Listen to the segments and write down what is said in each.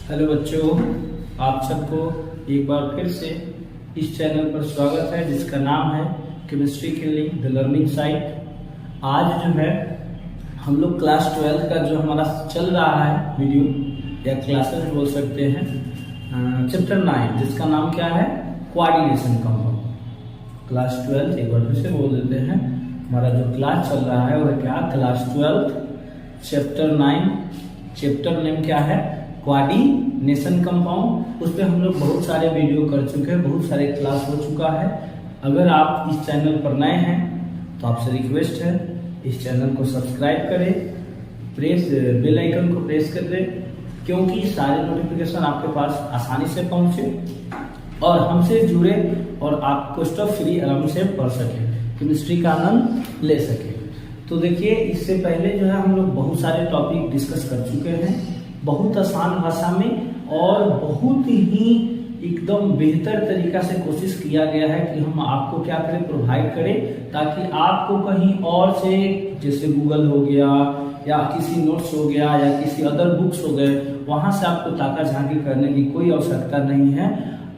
Hello बच्चों, आप सबको एक बार फिर से इस चैनल पर स्वागत है जिसका नाम है chemistry killing the learning site. आज जो है हम लोग क्लास 12 का जो हमारा चल रहा है वीडियो या क्लासेस बोल सकते हैं, चैप्टर 9 जिसका नाम क्या है, कोऑर्डिनेशन कंपाउंड। क्लास 12 एक बार फिर से बोल देते हैं, हमारा जो क्लास चल रहा है वह क्या, क्लास 12 चैप्टर 9। चैप्टर नेम क्या है, कोऑर्डिनेशन कंपाउंड। उस पर हम लोग बहुत सारे वीडियो कर चुके हैं, बहुत सारे क्लास हो चुका है। अगर आप इस चैनल पर नए हैं तो आपसे रिक्वेस्ट है इस चैनल को सब्सक्राइब करें, बेल आइकन को प्रेस कर दें, क्योंकि सारे नोटिफिकेशन आपके पास आसानी से पहुंचे और हमसे जुड़े और आप क्वेश्चन फ्री आराम से पढ़ सके, केमिस्ट्री का आनंद ले सके। तो देखिए, इससे पहले जो है हम लोग बहुत सारे टॉपिक डिस्कस कर चुके हैं, बहुत आसान भाषा में और बहुत ही एकदम बेहतर तरीका से कोशिश किया गया है कि हम आपको क्या करें, प्रोवाइड करें, ताकि आपको कहीं और से, जैसे गूगल हो गया या किसी नोट्स हो गया या किसी अदर बुक्स हो गए, वहां से आपको ताका झांकी करने की कोई आवश्यकता नहीं है।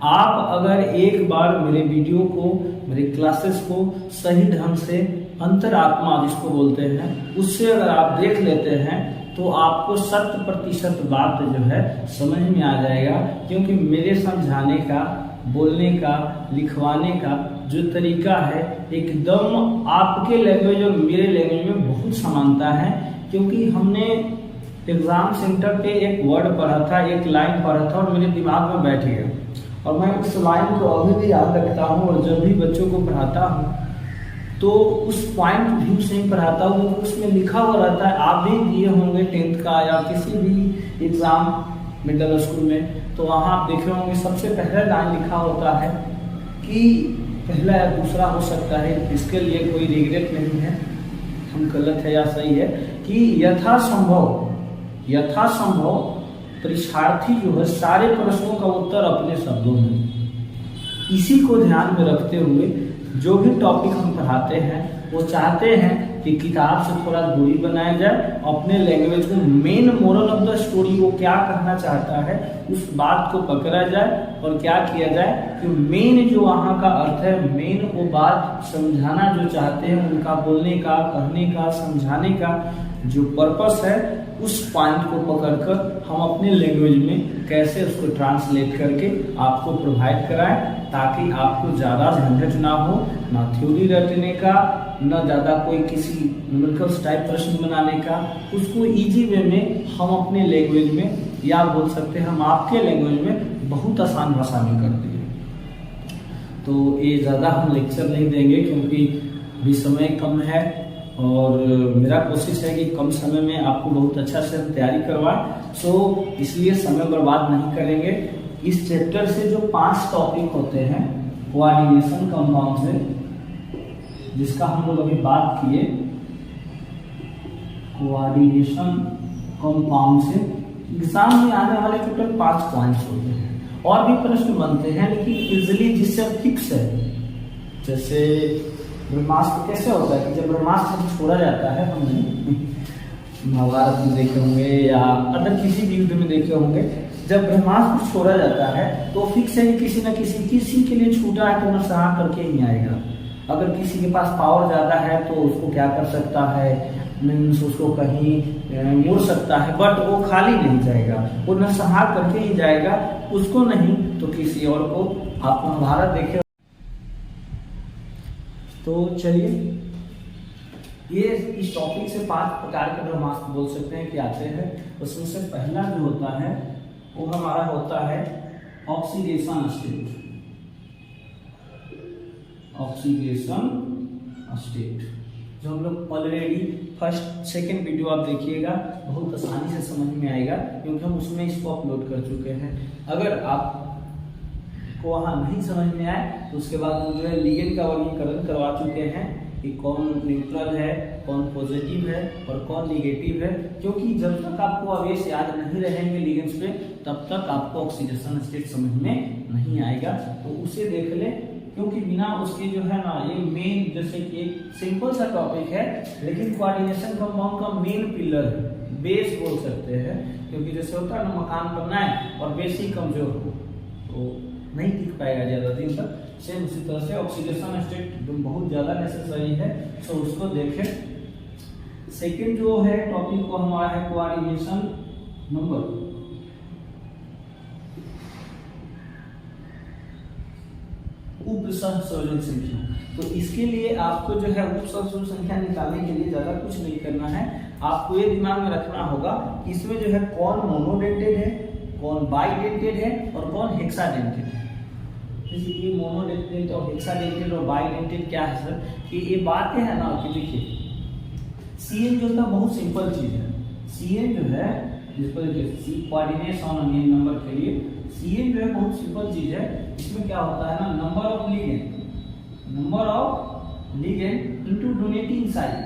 आप अगर एक बार मेरे वीडियो को, मेरे क्लासेस को सही ढंग से, अंतरात्मा जिसको बोलते हैं, उससे अगर आप देख लेते हैं तो आपको 100% बात जो है समझ में आ जाएगा। क्योंकि मेरे समझाने का, बोलने का, लिखवाने का जो तरीका है एकदम आपके लैंग्वेज और मेरे लैंग्वेज में बहुत समानता है। क्योंकि हमने एग्जाम सेंटर पे एक वर्ड पढ़ा था, एक लाइन पढ़ा था और मेरे दिमाग में बैठ गया और मैं उस लाइन को अभी भी याद रखता हूँ। और जब भी बच्चों को पढ़ाता हूँ तो उस पॉइंट व्यू से ही पढ़ाता हूँ, उसमें लिखा हुआ रहता है। आप भी दिए होंगे 10th का या किसी भी एग्जाम मिडिल स्कूल में, तो वहाँ आप देखे होंगे सबसे पहले लाइन लिखा होता है कि पहला या दूसरा हो सकता है, इसके लिए कोई रिग्रेट नहीं है, हम गलत है या सही है, कि यथासंभव परीक्षार्थी जो है सारे प्रश्नों का उत्तर अपने शब्दों में। इसी को ध्यान में रखते हुए जो भी टॉपिक हम पढ़ाते हैं वो चाहते हैं कि किताब से थोड़ा दूरी बनाया जाए, अपने लैंग्वेज को, main moral of the story वो क्या कहना चाहता है उस बात को पकड़ा जाए और क्या किया जाए कि मेन जो वहाँ का अर्थ है, मेन वो बात समझाना जो चाहते हैं, उनका बोलने का, कहने का, समझाने का जो पर्पस है, उस पॉइंट को पकड़कर हम अपने लैंग्वेज में कैसे उसको ट्रांसलेट करके आपको प्रोवाइड कराएं, ताकि आपको ज़्यादा झंझट ना हो, ना थ्योरी रटने का, न ज़्यादा कोई किसी न्यूमेरिकल्स टाइप प्रश्न बनाने का। उसको इजी वे में हम अपने लैंग्वेज में, या बोल सकते हैं हम आपके लैंग्वेज में बहुत आसान भाषा में कर दिए। तो ये ज़्यादा हम लेक्चर नहीं देंगे क्योंकि अभी समय कम है और मेरा कोशिश है कि कम समय में आपको बहुत अच्छा से हम तैयारी करवाएं। सो इसलिए समय बर्बाद नहीं करेंगे। इस चैप्टर से जो 5 टॉपिक होते हैं कोऑर्डिनेशन कंपाउंड से, जिसका हम लोग अभी बात किए, कोऑर्डिनेशन कंपाउंड से एग्जाम में आने वाले टोटल 5 पॉइंट्स होते हैं। और भी प्रश्न बनते हैं लेकिन इजिली, जिससे फिक्स है। जैसे ब्रह्मास्त्र कैसे होता है कि जब ब्रह्मास्त्र छोड़ा जाता है, हमने महाभारत में देखे होंगे या अदर किसी भी युद्ध में देखे होंगे, जब ब्रह्मास्त्र छोड़ा जाता है तो फिक्स है कि किसी न किसी के लिए छूटा है तो नरसंहार करके ही आएगा। अगर किसी के पास पावर ज्यादा है तो उसको क्या कर सकता है, मीन्स उसको कहीं मोड़ सकता है, बट वो खाली नहीं जाएगा, वो नरसंहार करके ही जाएगा, उसको नहीं तो किसी और को। आप महाभारत देखे तो चलिए, ये इस टॉपिक से 5 प्रकार के ब्रह्मास्त्र बोल सकते हैं कि आते हैं। उसमें से पहला जो होता है वो हमारा होता है ऑक्सीडेशन स्टेट। ऑक्सीडेशन स्टेट जो हम लोग ऑलरेडी फर्स्ट सेकंड वीडियो आप देखिएगा, बहुत आसानी से समझ में आएगा क्योंकि हम उसमें इसको अपलोड कर चुके हैं। अगर आप को वहाँ नहीं समझ में आए तो उसके बाद हम जो है लिगेंड का वर्गीकरण करवा चुके हैं कि कौन न्यूट्रल है, कौन पॉजिटिव है और कौन निगेटिव है। क्योंकि जब तक आपको आवेश याद नहीं रहेंगे लिगेंड्स पे, तब तक आपको ऑक्सीडेशन स्टेट समझ में नहीं आएगा। तो उसे देख ले, क्योंकि बिना उसके जो है ना, ये मेन, जैसे कि एक सिंपल सा टॉपिक है लेकिन कोऑर्डिनेशन कंपाउंड का मेन पिलर है, बेस बोल सकते हैं। कि क्योंकि जैसे होता है ना मकान बनना है और बेस ही कमजोर हो तो नहीं टिक पाएगा ज़्यादा दिन तक। सेम उसी तरह से ऑक्सीडेशन स्टेट बहुत ज़्यादा नेसेसरी है, तो उसको देखें। सेकेंड जो है टॉपिक को हमारा है कोऑर्डिनेशन नंबर। उपसहसंयोजन संख्या, तो इसके लिए आपको जो है उपसहसंयोजन संख्या निकालने के लिए ज़्यादा कुछ नहीं करना है। आपको ये दिमाग में रखना होगा कि इसमें जो है कौन मोनोडेंटेड है, कौन बाइडेंटेड है और कौन हेक्साडेंटेड है। जैसे कि मोनोडेंटेड और हेक्साडेंटेड और बाइडेंटेड क्या है सर, कि ये बातें है ना कि देखिए सीएन जो होता है बहुत सिंपल चीज है। सीएन जो है जिसको देखिए कोऑर्डिनेशन ऑन अननोन नंबर के लिए सीएन जो है बहुत सिंपल चीज है। इसमें क्या होता है ना, number of ligand into donating site,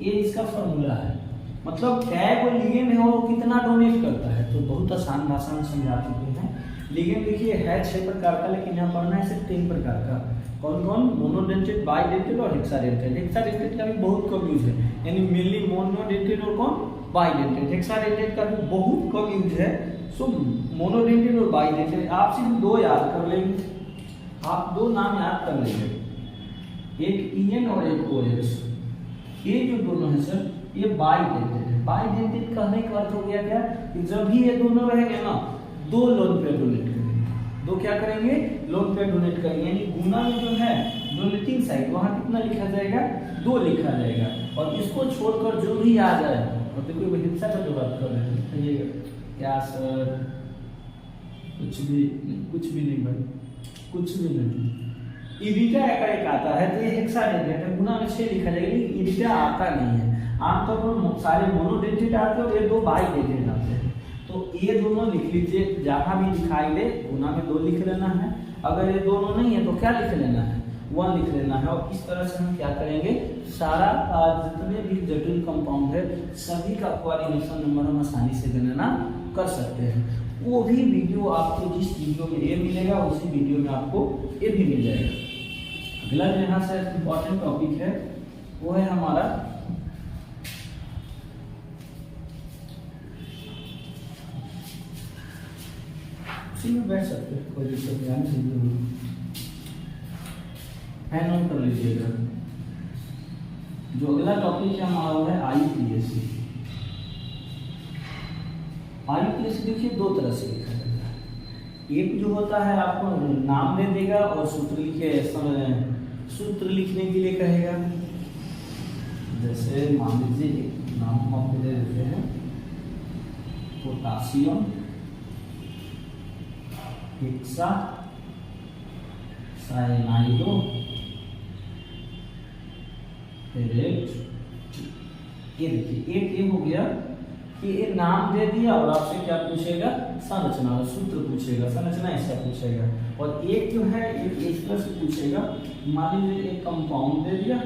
ये इसका फॉर्मूला है। मतलब क्या वो लिगेंड है वो कितना डोनेट करता है, तो बहुत आसान भाषा में समझा चुके हैं। लिगेंड देखिए है 6 प्रकार का, लेकिन यहाँ पढ़ना है सिर्फ 3 प्रकार का। कौन कौन? मोनोडेंटेड, बाइडेंटेड और हेक्साडेंटेड। हेक्साडेंटेड का भी बहुत कम यूज है, यानी मेनली मोनोडेंटेड और कौन? बाइडेंटेड। हेक्साडेंटेड का भी बहुत कम यूज है। सो मोनोडेंटेड और बाइडेंटेड आप सिर्फ 2 याद कर लेंगे, आप 2 नाम याद कर लेंगे, एक ईएन और एक ओएच। ये जो दोनों है सर ये बाइडेंटेड है। बाइडेंटेड कहने का अर्थ हो गया क्या, कि जब भी ये दोनों रहेंगे ना 2 लोन पे डोनेट करेंगे। 2 क्या करेंगे? लोन पे डोनेट करेंगे। यानी गुना में जो है डोनेटिंग साइड वहां कितना लिखा जाएगा? 2 लिखा जाएगा। और इसको छोड़कर जो भी आ जाए, और देखो हिस्सा का जो बात कर रहे हैं ये क्या सर, कुछ भी नहीं भाई, कुछ भी नहीं। इबिटा का एक आता है तो ये हेक्साडेंटेड है, गुना में 6 लिखा जाएगा, लेकिन इबिटा आता नहीं है। आमतौर पर सारे मोनोडेंटेड आते हैं और ये 2 बाइडेंटेड आते हैं। तो ये दोनों लिख लीजिए, जहां भी दिखाई दे गुना में 2 लिख लेना है। अगर ये दोनों नहीं है तो क्या लिख लेना है? 1 लिख लेना है। और इस तरह से हम क्या करेंगे, सारा जितने भी जटिल कंपाउंड है सभी का कोऑर्डिनेशन नंबर हम आसानी से गणना कर सकते हैं। वो भी वीडियो आपको जिस वीडियो में ये मिलेगा उसी वीडियो में आपको ये भी मिल जाएगा। अगला जो यहाँ से इम्पोर्टेंट टॉपिक है वो है हमारा उसी में बैठ सकते हैं, कोई दिक्कत नहीं, हैंड ऑन कर लीजिएगा। जो अगला टॉपिक है हमारा वो है आईयूपीएसी। आईयूपीएसी देखिए 2 तरह से लिखा जाता है। एक जो होता है आपको नाम दे देगा और सूत्र लिखने के लिए कहेगा। जैसे मान लीजिए नाम हम आपको दे देते हैं पोटासियम हेक्सा साइनाइडो फेरेट। ये देखिए एक ये हो गया कि ये नाम दे दिया और आपसे क्या पूछेगा? संरचना, सूत्र पूछेगा, संरचना इसका पूछेगा। और एक जो है एक इस तरह से पूछेगा, मान लीजिए एक कंपाउंड दे दिया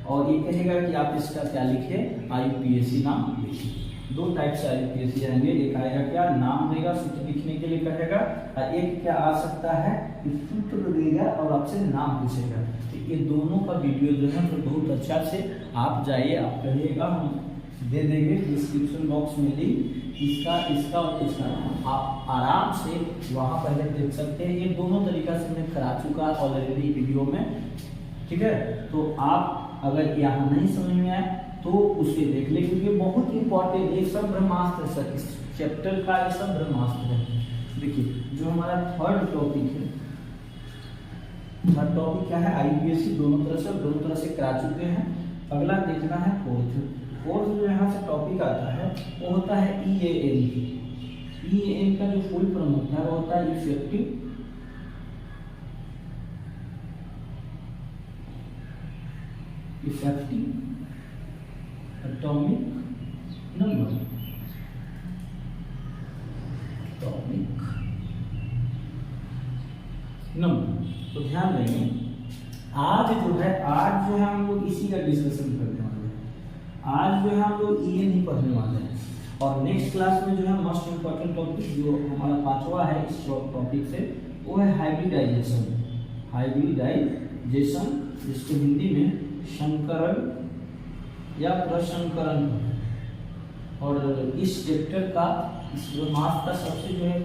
और ये कहेगा कि आप इसका क्या लिखे? आईयूपीएसी नाम लिखिए। 2 टाइप से आईयूपीएसी आएंगे, एक आएगा क्या नाम देगा, सूत्र लिखने के लिए कहेगा, और एक क्या आ सकता है कि सूत्र देगा और आपसे नाम पूछेगा। तो ये दोनों का वीडियो जो है तो बहुत अच्छा से आप जाइए, आप कहिएगा, हम दे देंगे डिस्क्रिप्शन बॉक्स में लिंक इसका और इसका, आप आराम से वहाँ पहले देख सकते हैं। ये दोनों तरीका से मैं करा चुका ऑलरेडी वीडियो में, ठीक है। तो आप अगर यहाँ नहीं समझ में आए तो उसे देख ले, क्योंकि बहुत इंपॉर्टेंट ये सब ब्रह्मास्त्र है सर, इस चैप्टर का ये सब ब्रह्मास्त्र है। देखिए जो हमारा थर्ड टॉपिक है, थर्ड टॉपिक क्या है? आईयूपीएसी दोनों तरह से करा चुके हैं। अगला देखना है फोर्थ जो यहाँ से टॉपिक आता है वो होता है ईएएन। ईएएन का जो फुल फॉर्म होता है वो होता है इफेक्टिव एटॉमिक नंबर। तो ध्यान देंगे आज जो है हम लोग इसी का डिस्कशन करने वाले हैं। आज जो है हम लोग ये नहीं पढ़ने वाले हैं, और नेक्स्ट क्लास में जो है मोस्ट इम्पोर्टेंट टॉपिक जो हमारा 5वां है इस टॉपिक से, वो है हाइब्रिडाइजेशन। हाइब्रिडाइजेशन जिसको हिंदी में संकरण या प्रसंकरण पर। और इस चैप्टर का, इस मास का सबसे जो है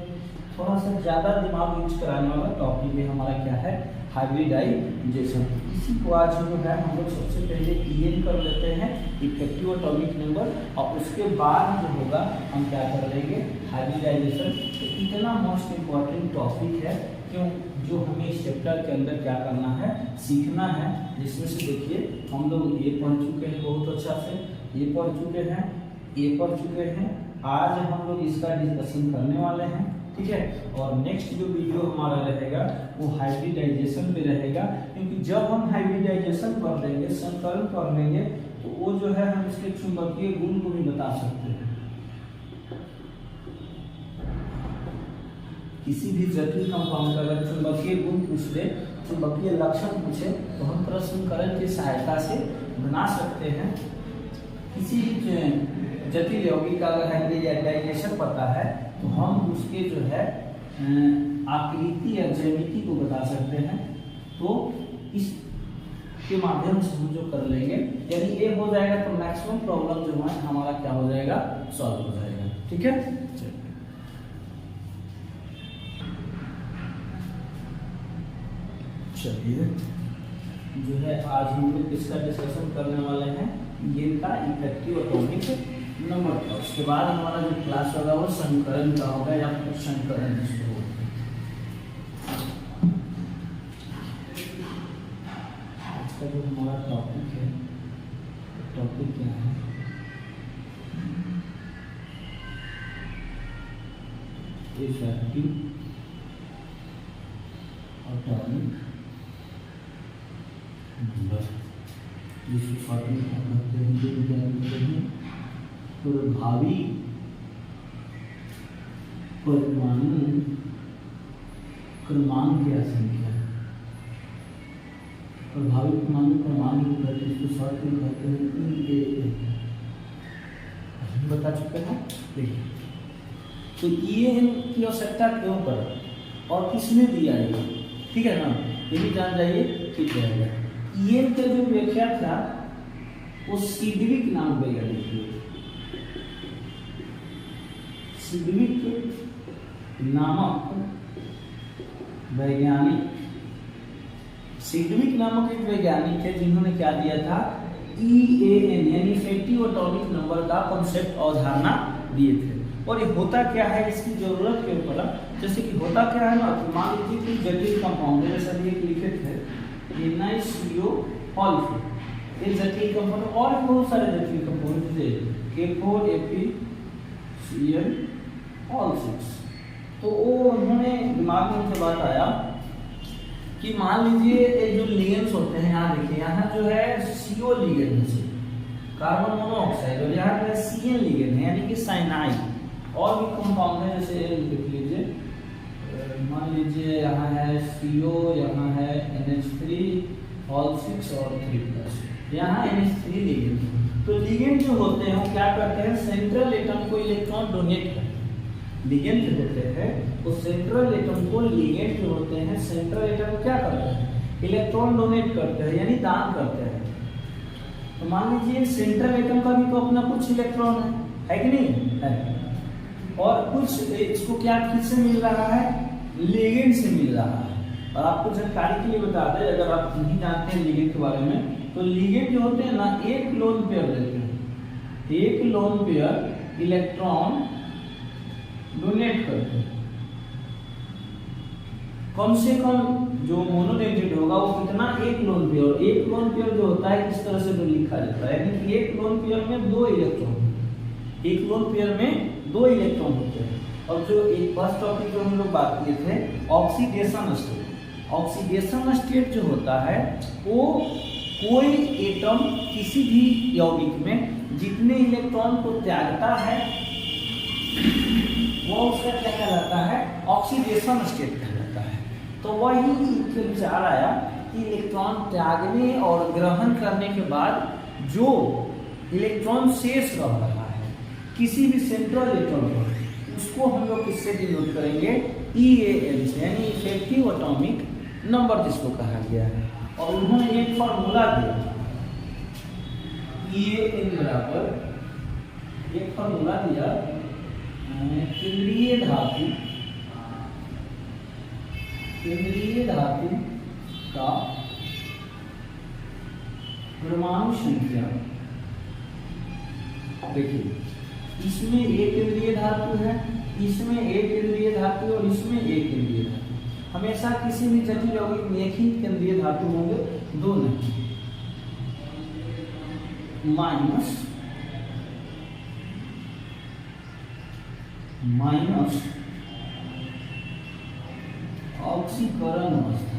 थोड़ा सा ज्यादा दिमाग यूज कराने वाला टॉपिक है हमारा क्या है, हाइब्रिडाइजेशन। इसी को आज जो है हम लोग सबसे पहले EN कर लेते हैं, इफेक्टिव एटॉमिक नंबर, और उसके बाद जो होगा हम क्या कर लेंगे, हाइब्रिडाइजेशन। तो इतना मोस्ट इम्पॉर्टेंट टॉपिक है क्यों, जो हमें इस चैप्टर के अंदर क्या करना है, सीखना है। जिसमें से देखिए हम लोग ये पढ़ चुके हैं बहुत अच्छा से, ये पढ़ चुके हैं, ये पढ़ चुके हैं। आज हम लोग इसका डिस्कशन करने वाले हैं, ठीक है। और नेक्स्ट जो वीडियो हमारा रहेगा वो हाइब्रिडाइजेशन पे रहेगा, क्योंकि जब हम हाइब्रिडाइजेशन कर देंगे, संकरण कर लेंगे, तो वो जो है हम इसके चुंबकीय गुण को भी बता सकते हैं। किसी भी जटिल कंपाउंड का अगर चुंबकीय गुण पूछ ले, चुंबकीय लक्षण पूछे, तो हम प्रसंकरण की सहायता से बना सकते हैं। किसी भी जटिल यौगिक का अगर हाइब्रिडाइजेशन पता है तो हम उसके जो है आकृति या ज्यामिति को बता सकते हैं। तो इस के माध्यम से हम जो कर लेंगे, यदि ये हो जाएगा तो मैक्सिमम प्रॉब्लम जो है हमारा क्या हो जाएगा, सॉल्व हो जाएगा, ठीक है। चलिए जो है आज हम लोग इसका डिस्कशन करने वाले हैं, ये का इफेक्टिव एटॉमिक नंबर का। उसके बाद हमारा जो क्लास होगा वो संकरण का होगा, या फिर संकरण जिसको बोलते हैं। इसका जो हमारा टॉपिक है, टॉपिक क्या है, इफेक्टिव एटॉमिक नंबर, जिसको शॉर्ट में कहते हैं प्रभावी परमाणु क्रमांक या संख्या। प्रभावी परमाणु क्रमांक कहते हैं, इसको शॉर्ट में कहते हैं EAA। हम बता चुके हैं। देखिए तो EAN की आवश्यकता क्यों पड़ा और किसने दिया ये, ठीक है ना, ये भी जान जाइए, ठीक रहेगा। EAN का जो व्याख्या था वो सिडविक नाम वैज्ञानिक थे, सिडविक नामक वैज्ञानिक, सिडविक नामक एक वैज्ञानिक थे जिन्होंने क्या दिया था, EAN यानी इफेक्टिव एटॉमिक नंबर का कॉन्सेप्ट, अवधारणा दिए थे। और ये होता क्या है, इसकी जरूरत क्यों पड़ा, जैसे कि होता क्या है ना, मान लीजिए कि जटिल कंपाउंड जैसा ये लिखे थे NiCO ऑल्फा, ये जटिल कंपाउंड और बहुत सारे जटिल कंपाउंड जैसे K4FeCl ऑल 6। तो वो उन्होंने दिमाग में उनसे बात आया कि मान लीजिए ये जो लिगेंड्स होते हैं, यहाँ देखिए, यहाँ जो है CO लिगेंड है कार्बन मोनोऑक्साइड, और यहाँ जो है CN लिगेंड है यानी कि साइनाइड। और भी कंपाउंड है जैसे लिख लीजिए, मान लीजिए यहाँ है CO, यहाँ है NH3 ऑल 6 और 3+, यहाँ NH3 लिगेंड। तो लिगेंड जो होते हैं वो क्या करते हैं, सेंट्रल एटम को इलेक्ट्रॉन डोनेट करते हैं। लिगेंड जो होते हैं वो सेंट्रल एटम को, लिगेंड जो होते हैं सेंट्रल एटम को क्या करते हैं, इलेक्ट्रॉन डोनेट करते हैं यानी दान करते हैं। तो मान लीजिए सेंट्रल एटम का भी तो अपना कुछ इलेक्ट्रॉन है कि नहीं है, और कुछ इसको क्या किससे मिल रहा है, लिगेंड से मिल रहा है। और आपको जानकारी के लिए बता दें, अगर आप नहीं जानते हैं लिगेंड के बारे में, तो लिगेंड जो होते हैं ना, एक लोन पेयर देते हैं, एक लोन पेयर इलेक्ट्रॉन डोनेट करते हैं। कम से कम जो मोनोडेंटेड होगा वो कितना, एक लोन पेयर। एक लोन पेयर जो होता है किस तरह से तो लिखा जाता है, यानी कि एक लोन पेयर में 2 इलेक्ट्रॉन, एक लोन पेयर में 2 इलेक्ट्रॉन होते हैं। और जो एक फर्स्ट टॉपिक जो हम लोग बात किए थे, ऑक्सीडेशन स्टेट। ऑक्सीडेशन स्टेट जो होता है वो कोई एटम किसी भी यौगिक में जितने इलेक्ट्रॉन को त्यागता है वो उसका क्या कहलाता है, ऑक्सीडेशन स्टेट कहलाता है। तो वही विचार आया कि इलेक्ट्रॉन त्यागने और ग्रहण करने के बाद जो इलेक्ट्रॉन शेष रह रहा है किसी भी सेंट्रल एटम पर, उसको हम लोग किससे डिनोट करेंगे, EAN से, यानी इफेक्टिव एटॉमिक नंबर जिसको कहा गया है। और उन्होंने एक फॉर्मूला दिया, EAN बराबर एक फॉर्मूला दिया केंद्रीय धातु का परमाणु संख्या। देखिए इसमें एक केंद्रीय धातु है, इसमें एक केंद्रीय धातु और इसमें एक केंद्रीय धातु। हमेशा किसी भी जटिल यौगिक में एक ही केंद्रीय धातु होंगे, दो नहीं। माइनस ऑक्सीकरण अवस्था,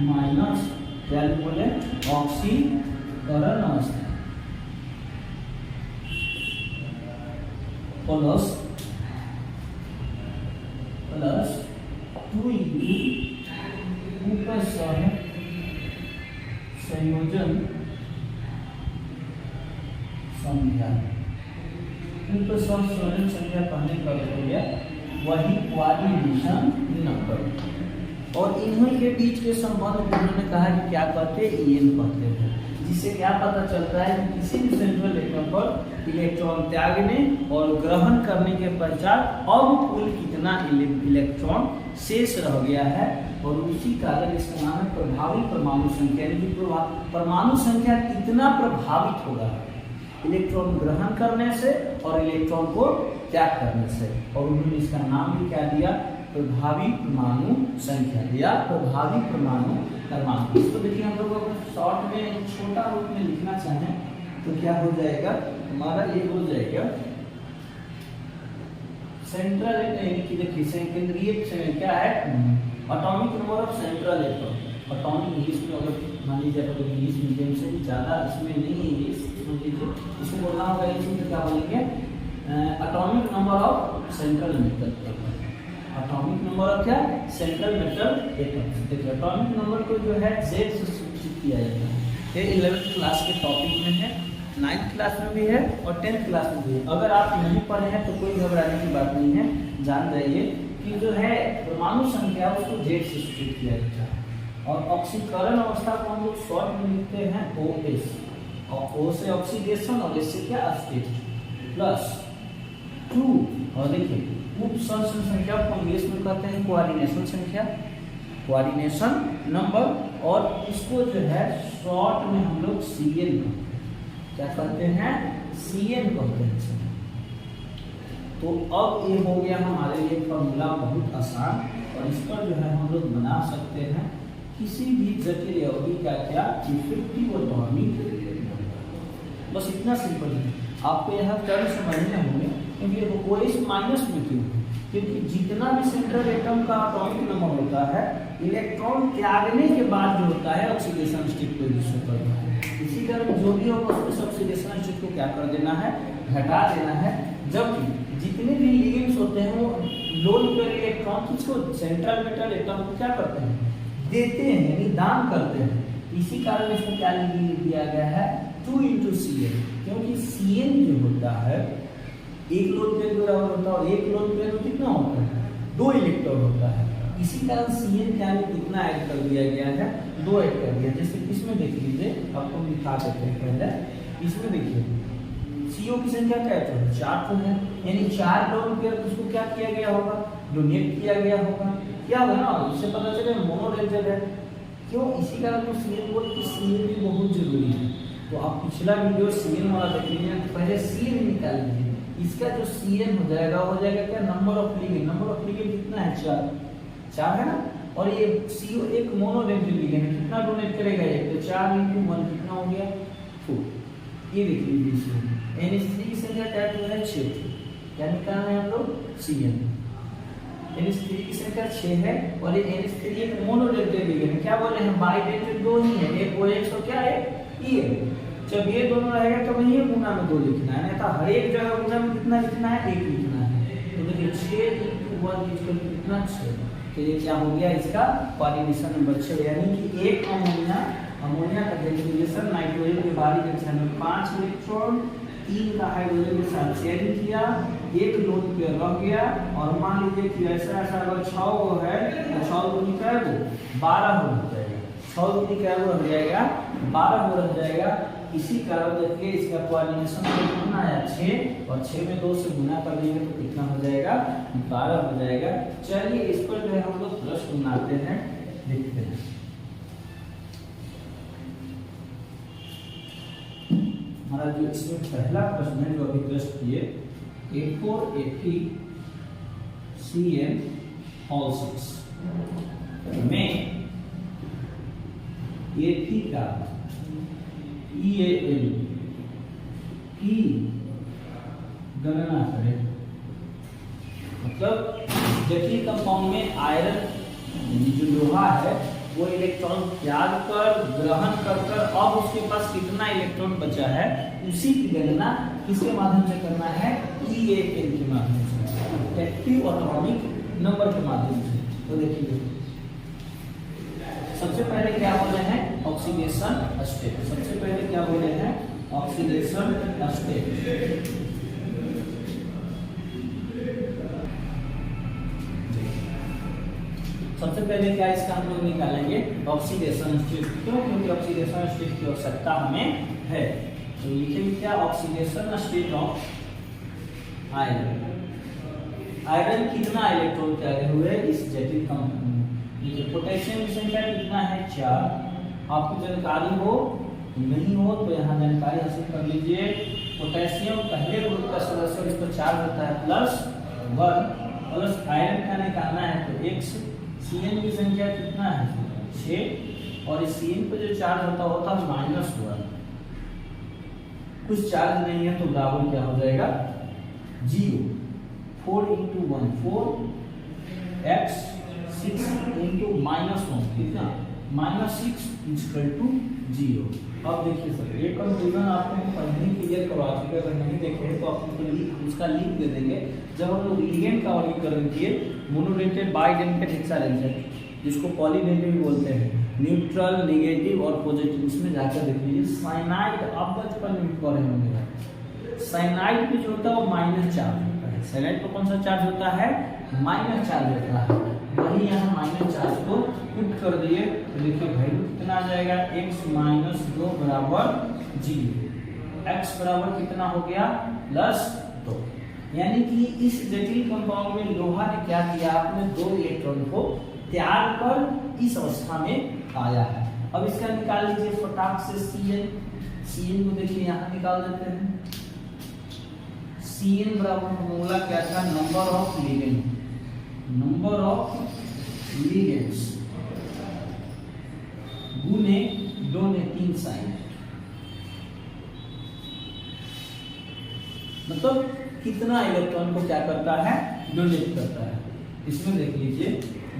माइनस क्या बोले ऑक्सीकरण अवस्था प्लस 2 ऊपर संयोजन संख्या। ऊपर संयोजन संख्या कहने का हो गया वही कोऑर्डिनेशन नंबर। और इन्हीं के बीच के संबंध को उन्होंने कहा कि क्या कहते हैं, EN कहते हैं। जिससे क्या पता चलता है कि किसी भी सेंट्रल एटम पर इलेक्ट्रॉन त्यागने और ग्रहण करने के पश्चात अब कुल कितना इलेक्ट्रॉन शेष रह गया है, और उसी कारण इसका नाम है प्रभावी परमाणु संख्या। परमाणु संख्या कितना प्रभावित होगा इलेक्ट्रॉन ग्रहण करने से और इलेक्ट्रॉन को त्याग करने से, और उन्होंने इसका नाम भी क्या दिया, प्रभावी परमाणु संख्या दिया, प्रभावी परमाणु क्रमांक। इसको देखिए हम लोग अगर शॉर्ट में छोटा रूप में लिखना चाहें तो क्या हो जाएगा, हमारा ये हो जाएगा सेंट्रल की देखिए केंद्रीय क्या है, atomic number of central atom. Atomic English में अगर मान लीजिए तो इंग्लिश मीडियम से भी ज़्यादा इसमें नहीं है इंग्लिश, इसको बोलना होगा इंग्लिश में क्या बोलेंगे, atomic number of central metal atom. Atomic number of क्या, सेंट्रल मेटल एटम। देखिए एटॉमिक नंबर को जो है Z से सूचित किया जाता है। ये 11th क्लास के टॉपिक में है, 9th क्लास में भी है और 10th क्लास में भी है। अगर आप नहीं पढ़े हैं तो कोई घबराने की बात नहीं है, जान जाइए कि जो है परमाणु संख्या उसको Z से सूचित किया जाता है। और ऑक्सीकरण अवस्था को हम लोग शॉर्ट में लिखते हैं OS, और O से ऑक्सीडेशन और S से क्या स्टेट प्लस 2। और देखिए उप संख्या को इंग्लिश में कहते हैं कोऑर्डिनेशन संख्या, कोऑर्डिनेशन नंबर, और इसको जो है शॉर्ट में हम लोग CN कहते हैं। क्या कहते हैं, CN कहते हैं। तो अब ये हो गया हमारे लिए फॉर्मूला बहुत आसान, और इस पर जो है हम लोग बना सकते हैं किसी भी जटिल यौगिक का क्या इफेक्टिव एटॉमिक। बस इतना सिंपल है, आपको यहाँ टर्म समझने होंगे। क्योंकि वो इस माइनस में क्यों, क्योंकि जितना भी सेंट्रल एटम का एटॉमिक नंबर होता है इलेक्ट्रॉन त्यागने के बाद जो होता है ऑक्सीडेशन स्टेट को यूज करता है। इसी कारण जो भी होगा उस ऑक्सीडेशन स्टेट को क्या कर देना है, घटा देना है। जबकि जितने भी लिगेंड्स होते हैं वो लो लेवल इलेक्ट्रॉन किसको, सेंट्रल मेटल एटम को क्या करते हैं, देते हैं, यानी दान करते हैं। इसी कारण इसको क्या दिया गया है 2 × Cn, क्योंकि Cn जो होता है एक लोन पेयर बराबर होता है, और एक लोन पेयर में कितना होता है, 2 इलेक्ट्रॉन होता है। इसी कारण Cn क्या में कितना ऐड कर दिया गया है, 2 ऐड कर दिया। जैसे इसमें देख लीजिए, आपको दिखा देते हैं पहले। इसमें देखिए CO की संख्या क्या है, 4 है, यानी 4 लोन पेयर उसको क्या किया गया होगा, डोनेट किया गया होगा। क्या होगा ना, इससे पता चले मोनोरेंजल है। क्यों, इसी कारण तो Cn बोल कि Cn भी बहुत जरूरी है। तो आप पिछला वीडियो Cn वाला देख लीजिए, पहले Cn निकाल लीजिए। इसका जो Cn हो जाएगा क्या, number of ligand. Number of ligand कितना है, 4 है ना। और ये CO एक मोनोरेंजल लिगेंड है, कितना डोनेट करेगा, एक तो 4 × 1 कितना हो गया, 4। ये देख लीजिए NH3 की संख्या क्या है, 6। क्या निकालना है हम लोग, Cn। NH3 की संख्या 6 है, और ये NH3 एक मोनोडेल्टाइड लिगेंड है। क्या बोले हैं, बाइडेल्टाइड 2 ही है, एक OX और क्या है EN। जब ये दोनों रहेगा तो वही गुना में 2 लिखना है, नहीं तो हर एक जगह गुना में कितना लिखना है, 1 लिखना है। तो देखिए 6 × 1 कितना, 6। तो ये क्या हो गया, इसका कोऑर्डिनेशन नंबर 6, यानी कि एक अमोनिया का डेफिनेशन नाइट्रोजन के बाहरी कक्षा में 5 इलेक्ट्रॉन, 3 का हाइड्रोजन के साथ चेंज किया, एक लोन पेयर रह गया, और मान लीजिए कि ऐसा ऐसा अगर 6 गो है तो 6 दूनी क्या गो 12 हो जाएगा, 6 दूनी क्या गो रह जाएगा 12 हो रह जाएगा। इसी कारण देखिए इसका कोऑर्डिनेशन कितना आया 6, और 6 में 2 से गुना कर देंगे तो कितना हो जाएगा 12 हो जाएगा। चलिए इस पर जो है हम लोग प्रश्न बनाते हैं, लिखते हैं। हमारा जो इसमें पहला प्रश्न है जो अभी टेस्ट किए, A480 CN6 में A3 का EAL की गणना करें। मतलब जटिल कंपाउंड में आयरन जो लोहा है वो इलेक्ट्रॉन त्याग कर ग्रहण कर अब उसके पास कितना इलेक्ट्रॉन बचा है उसी की गणना किसके माध्यम से करना है, EAL के माध्यम से, एक्टिव एटॉमिक नंबर के माध्यम से। तो देखिए सबसे पहले क्या बोले हैं ऑक्सीडेशन स्टेट, सबसे पहले क्या बोले हैं ऑक्सीडेशन स्टेट। सबसे पहले क्या इसका हम लोग निकालेंगे ऑक्सीडेशन स्टेट, क्यों? क्योंकि ऑक्सीडेशन स्टेट की आवश्यकता हमें है। तो लिखेंगे क्या oxidation state of iron. Iron कितना इलेक्ट्रॉन त्यागे हुए इस जटिल कंपाउंड में। पोटेशियम की संख्या कितना है 4। आपको जानकारी हो नहीं हो तो यहाँ जानकारी हासिल कर लीजिए। पोटेशियम पहले ग्रुप का सदस्य और इस पर चार्ज होता है +1, प्लस आयरन का निकालना है तो x। Cn की संख्या कितना है 6, और इस Cn पे जो चार्ज होता है -1। कुछ चार्ज नहीं है तो बराबर क्या हो जाएगा 0। 4 × 1 4, x 6 × -1 कितना -6 = 0। अब देखिए सर ये कंफ्यूजन आपको पहले क्लियर करवा चुके, अगर नहीं देखे तो आपको उसका लिंक दे देंगे। जब हम लोग लिगेंड का वर्गीकरण किए मोनोडेंटेड बाइडेंटेड हेक्साडेंटेड, जिसको पॉलीडेंटेड भी बोलते हैं, न्यूट्रल नेगेटिव और पॉजिटिव, इसमें जाकर देख लीजिए। साइनाइड अब बचपन में पढ़े होंगे, साइनाइड पे जो होता है वो माइनस चार्ज होता है। साइनाइड पर कौन सा चार्ज होता है माइनस चार्ज होता है, वही यहाँ माइनस चार्ज को पुट कर दिए तो देखिए वैल्यू कितना आ जाएगा x - 2 = 0, x बराबर कितना हो गया +2। यानी कि इस जटिल कंपाउंड में लोहा ने क्या किया, आपने 2 इलेक्ट्रॉन को त्याग कर इस अवस्था में आया है। अब इसका निकाल लीजिए फटाक से Cn को देखिए यहाँ निकाल देते हैं। Cn बराबर फॉर्मूला क्या था, नंबर ऑफ लिगेंड्स गुने डोनेटिंग साइट, मतलब कितना इलेक्ट्रॉन को क्या करता है डोनेट करता है। इसमें देख लीजिए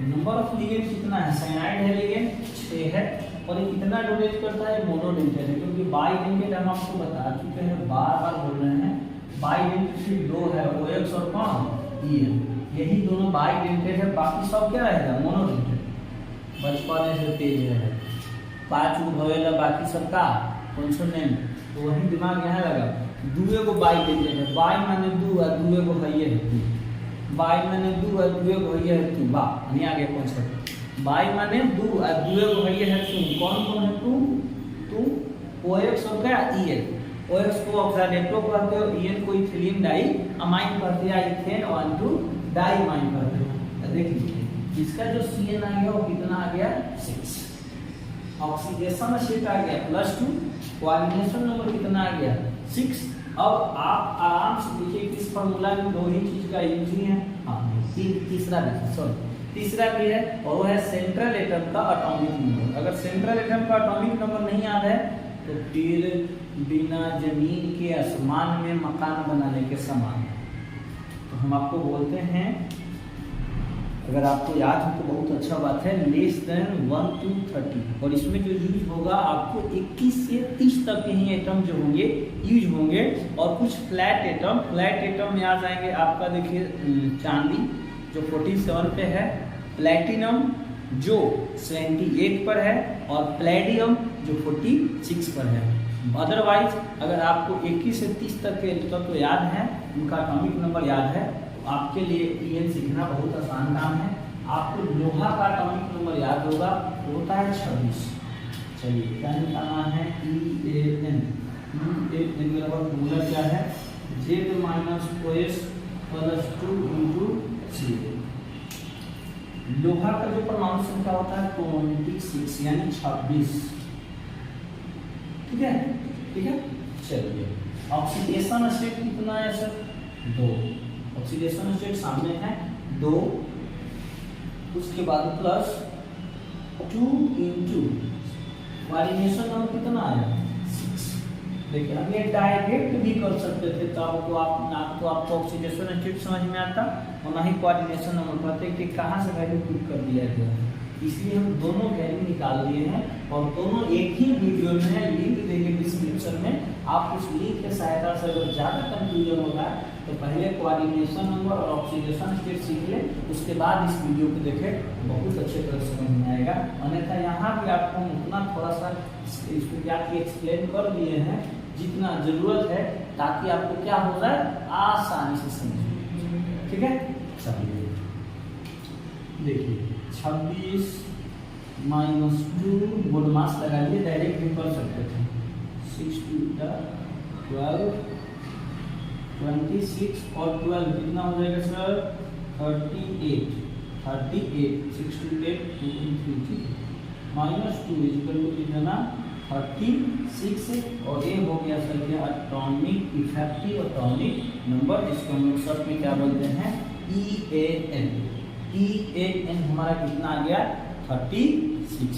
नंबर ऑफ लिगेंड कितना है, साइनाइड है लिगेंड 6 है, और ये कितना डोनेट करता है मोनोडेंटेड है, क्योंकि बाइडेंटेड हम आपको बता चुके हैं, बार बोल रहे हैं। बाइडेंटेड 2 है OX और कौन EN, यही दोनों बाइडेंटेड है, बाकी सब क्या रहेगा मोनोडेंटेड। बचपन से तेज है 5 गो भवेला, बाकी सबका कॉन्सोनेंट, तो वही दिमाग यहाँ लगा। 2 को बाइडेंटेड है, बाई माने 2 और 2 को भैया है 2, बाई माने 2 और 2 को भैया है 2, वाह नहीं आगे कॉन्सेप्ट। बाई माने 2 और 2 को भैया है 2, कौन है 2 OX और क्या EN। OX को ऑक्सीडेंटो कहते हो, EN को इथिलीन डाई अमाइन कहते हैं, इथेन और 2 डाई अमाइन कहते हैं। देख लीजिए इसका जो Cn आ गया वो कितना आ गया 6, ऑक्सीडेशन स्टेट आ गया +2, कोऑर्डिनेशन नंबर कितना आ गया 6। अब आप आराम से देखिए किस फार्मूला में 2 ही चीज का यूज ही है, तीसरा भी है, और वो है सेंट्रल एटम का एटॉमिक नंबर। अगर सेंट्रल एटम का एटॉमिक नंबर नहीं याद है तो फिर बिना जमीन के आसमान में मकान बनाने के समान है। तो हम आपको बोलते हैं, अगर आपको याद हो तो बहुत अच्छा बात है, <1 to 30, और इसमें जो यूज होगा आपको 21 से 30 तक के ही एटम जो होंगे यूज होंगे, और कुछ फ्लैट एटम में आ जाएंगे आपका। देखिए चांदी जो 47 पे है, प्लेटिनम जो 78 पर है, और प्लेडियम जो 46 पर है। अदरवाइज अगर आपको 21 से 30 तक के तत्व तो याद है, उनका एटॉमिक नंबर याद है, तो आपके लिए EN सीखना बहुत आसान काम है। आपको लोहा का एटॉमिक नंबर याद होगा, वो होता है 26। चलिए क्या निकालना है, EAN। EAN का फॉर्मूला क्या है, Z-OS + 2 × C। लोहा का जो परमाणु संख्या होता है 26 यानी 26। ठीक है, ठीक है। चलिए ऑक्सीडेशन स्टेट कितना है सर, 2। ऑक्सीडेशन स्टेट सामने है 2, उसके बाद प्लस 2 × कोऑर्डिनेशन नंबर कितना आया, 6। देखिए हम ये डायरेक्ट भी कर सकते थे, तो आपको ऑक्सीडेशन स्टेट समझ में आता और ना ही कोऑर्डिनेशन नंबर पता कि कहाँ से वैल्यू पुट कर दिया गया, इसलिए हम दोनों वैल्यू निकाल लिए हैं और दोनों एक ही वीडियो में लिंक देंगे डिस्क्रिप्शन में। आप उस लिंक के सहायता से अगर ज़्यादा कंफ्यूजन होगा तो पहले कोऑर्डिनेशन नंबर और ऑक्सीडेशन स्टेट सीख ले, उसके बाद इस वीडियो को देखें, बहुत अच्छे तरह समझ में आएगा। अन्यथा यहाँ भी आपको उतना थोड़ा सा इसको क्या कि एक्सप्लेन कर दिए हैं जितना ज़रूरत है, ताकि आपको क्या हो जाए, आसानी से समझ। ठीक है, चलिए देखिए 26 - 2 बोर्ड मास लगा लिए, डायरेक्ट भी कर सकते थे। 6 × 12 26 और 12 कितना हो जाएगा सर, 38। 6 × 8 2 × 3 -2 = कितना, 36 और ये हो गया सर क्या, एटॉमिक इफेक्टिव एटॉमिक नंबर, जिसको हम लोग शॉर्ट में क्या बोलते हैं, EAN। EAN हमारा कितना आ गया, 36।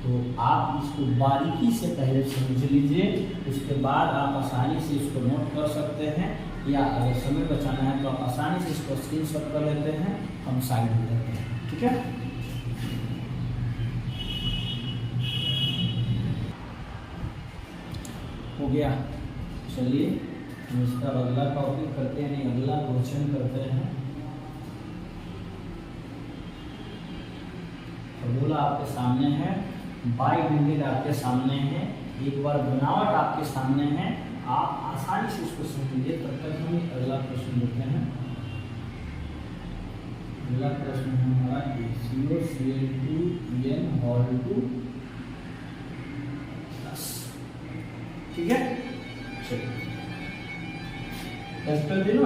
तो आप इसको बारीकी से पहले समझ लीजिए, उसके बाद आप आसानी से इसको नोट कर सकते हैं, या अगर समय बचाना है तो आप आसानी से इसको स्क्रीनशॉट कर लेते हैं, हम साइड में लेते हैं। ठीक है, हो गया। चलिए हम इसका अगला टॉपिक करते हैं, नहीं अगला क्वेश्चन करते हैं। फॉर्मूला आपके सामने है, बाइडेंटेड आपके सामने है, एक बार बनावट आपके सामने है, आप आसानी से इसको समझ लीजिए। तब तक हम अगला प्रश्न देखते हैं। अगला प्रश्न है हमारा HCO Cl2 ठीक है, चलिए टेस्ट कर दिया।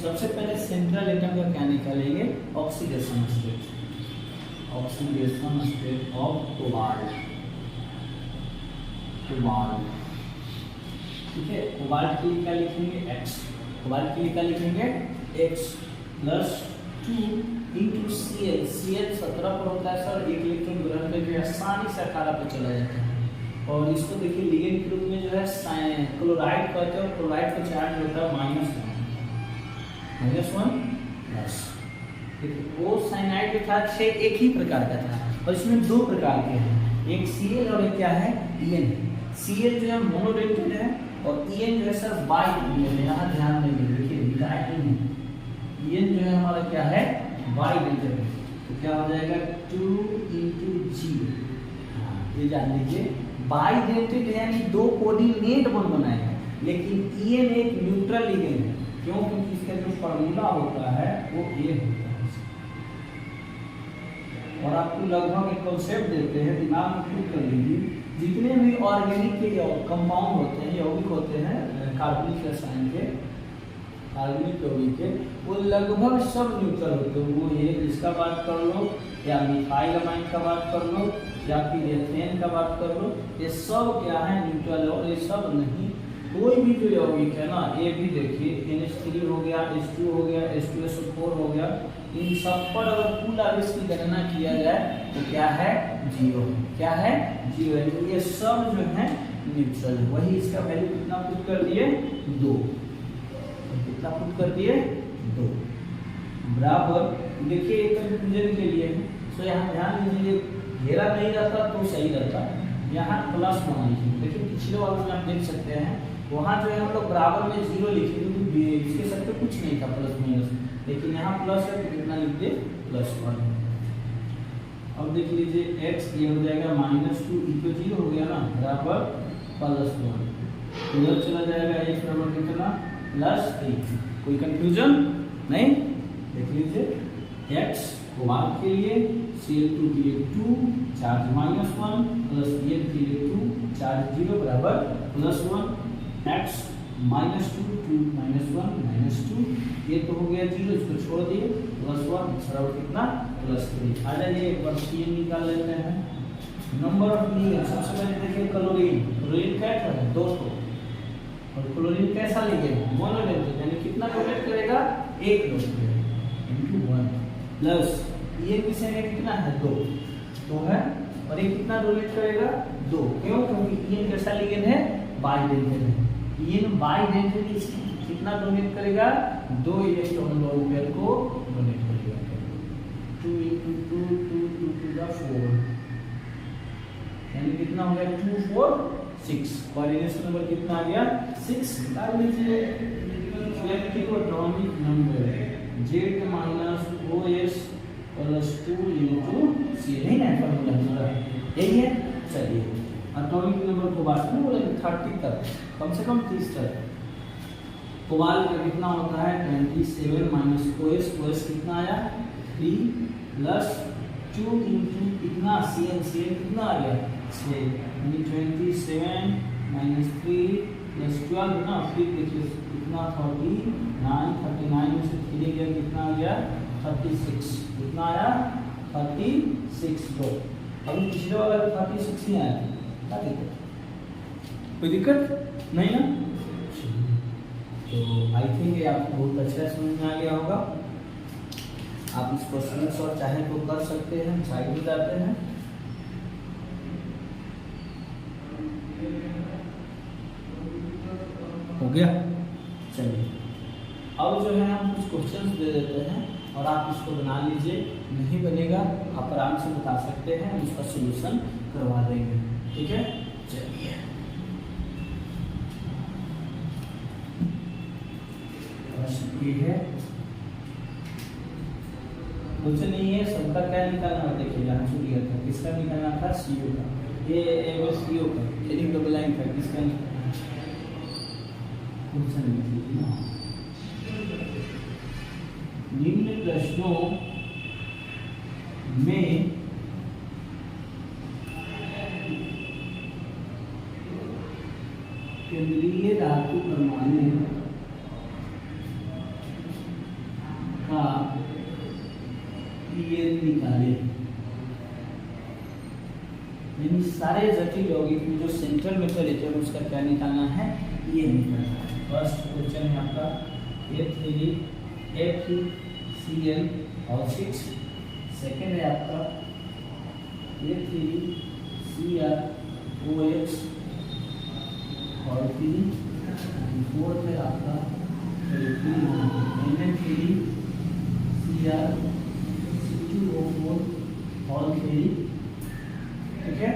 सबसे पहले सेंट्रल एटम का क्या निकालेंगे, oxidation state. Oxidation state of cobalt. ठीक है, कोबाल्ट के लिए क्या लिखेंगे, X। कोबाल्ट के लिए क्या लिखेंगे, X + 2 × Cl। Cl 17 पर होता है सर, एक इलेक्ट्रॉन ग्रहण करके आसानी से 18 पर चला जाता है। और इसको देखिए लिगेंड के रूप में जो है क्लोराइड कहते हैं, क्लोराइड का चार्ज होता है -1 प्लस। वो साइनाइड के था 6 एक ही प्रकार का था, और इसमें 2 प्रकार के हैं, एक Cl और एक क्या है, En। Cl जो है मोनोडेंटेड है और En जो है सर बाइडेंटेड है। यहाँ ध्यान देंगे, देखिए En जो है हमारा क्या है, बाइडेंटेड। तो क्या हो जाएगा 2 × G। ये जान लीजिए, बाइडेंटेड यानी 2 कोऑर्डिनेट बॉन्ड बनाएगा, लेकिन En एक न्यूट्रल लिगेंड है। क्यों, क्योंकि इसका जो फॉर्मूला होता है वो ये होता है। और आपको लगभग एक कॉन्सेप्ट देते हैं, दिमाग में फिट कर लीजिए, जितने भी ऑर्गेनिक के कंपाउंड होते हैं, यौगिक होते हैं, कार्बनिक रसायन के, कार्बनिक यौगिक के, वो लगभग सब न्यूट्रल होते हैं। वो ये इसका बात कर लो, या मिथाइल अमाइन का बात कर लो, या फिर एथेन का बात कर लो, ये सब क्या है, न्यूट्रल। और ये सब नहीं, कोई भी जो यौगिक है ना, ये भी देखिए NH3 हो गया, H2 हो गया, H2SO4 हो गया, इन सब पर अगर कुल आवेश की गणना किया जाए तो क्या है, 0। क्या है, 0। ये सब जो है न्यूट्रल है। वही इसका वैल्यू कितना पुट कर दिए, 2। कितना पुट कर दिए, 2 बराबर। देखिए एक कंफ्यूजन के लिए तो यहाँ ध्यान दीजिए, घेरा नहीं रहता तो सही रहता, यहाँ प्लस मान लीजिए। देखिए पिछले वाले में आप देख सकते हैं, वहाँ जो है हम लोग बराबर में 0 लिखे, क्योंकि इसके साथ तो कुछ नहीं था प्लस माइनस, लेकिन यहाँ यहाँ प्लस है तो कितना लिख दे +1। अब देख लीजिए x ये हो जाएगा -2 इक्वल 0 हो गया ना बराबर +1, इधर चला जाएगा x बराबर कितना +3। कोई कंफ्यूजन नहीं। देख लीजिए x कोबाल्ट के लिए Cl2 के लिए 2 चार्ज -1 प्लस Bn के लिए 2 चार्ज 0 बराबर +1 x -2 2 -1 -2 ये तो हो गया 0, इसको छोड़ दिए +1 बराबर कितना +3। आ जाइए एक बार Cn निकाल लेते हैं। नंबर ऑफ लीनियर सबसे पहले देखिए क्लोरीन क्या है 200 और क्लोरीन कैसा लेंगे मोनोलेंट यानी कितना डोनेट करेगा 1 डोनेट इनटू 1 प्लस ये किसे में कितना है 2 है और ये कितना डोनेट करेगा 2 क्यों क्योंकि इन कैसा लिगेंड है बाइडेंटेड है। इन बाइडेंटेड कितना डोनेट करेगा 2 इलेक्ट्रॉन लोन पेयर को डोनेट करेगा 2 × 2 2 2 to the 4 यानी कितना हो गया 2 4 6 कोऑर्डिनेशन नंबर कितना आ गया 6। निकाल लीजिए atomic number Z - OS +2 × C नहीं ना फॉर्मूला हमारा यही है। चलिए एटॉमिक नंबर को बात में बोले 30 तक कम से कम 30 तक कोबाल्ट का कितना होता है 27 -OS OS कितना आया 3 +2 × कितना Cn कितना आ गया 6 यानी 27 - 3 +12 ना फिर देखिए कितना 39 में से 3 गया कितना आ गया 36 कितना आया 36 दो। अभी पिछले वाला 36 ही आया क्या दिक्कत कोई दिक्कत नहीं ना। तो आई थिंक ये आपको बहुत अच्छा समझ में आ गया होगा। आप इस क्वेश्चन और चाहे तो कर सकते हैं साइड में जाते हैं। हो गया। चलिए अब जो है हम कुछ क्वेश्चंस दे देते हैं और आप इसको बना लीजिए। नहीं बनेगा आप आराम से बता सकते हैं हम इसका सॉल्यूशन करवा देंगे ठीक है। चलिए ये है कुछ नहीं है सबका क्या निकालना है देखिए यहाँ से दिया था किसका निकालना था CO का ये CO का हेडिंग डबल लाइन था किसका निम्न प्रश्नों में केंद्रीय धातु परमाणु का पीएन निकाले यानी सारे जटिल यौगिक में जो सेंट्रल मेटल है उसका क्या निकालना है ये निकालना है। फर्स्ट क्वेश्चन है आपका A3FeCl6 सेकेंड है आपका A3CrOH और 3 फोर्थ है आपका NH3Cr2O4 और 3 ठीक है।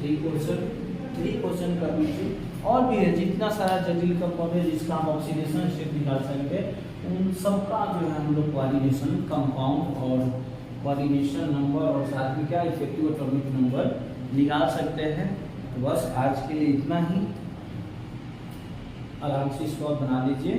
3 क्वेश्चन कर लीजिए और भी है जितना सारा जटिल कंपाउंड है जिसका हम ऑक्सीडेशन स्टेट निकाल सकते हैं उन सबका जो है हम लोग कोऑर्डिनेशन कंपाउंड और कोऑर्डिनेशन नंबर और साथ में क्या इफेक्टिव एटॉमिक नंबर निकाल सकते हैं। तो बस आज के लिए इतना ही। आराम से इसको बना लीजिए।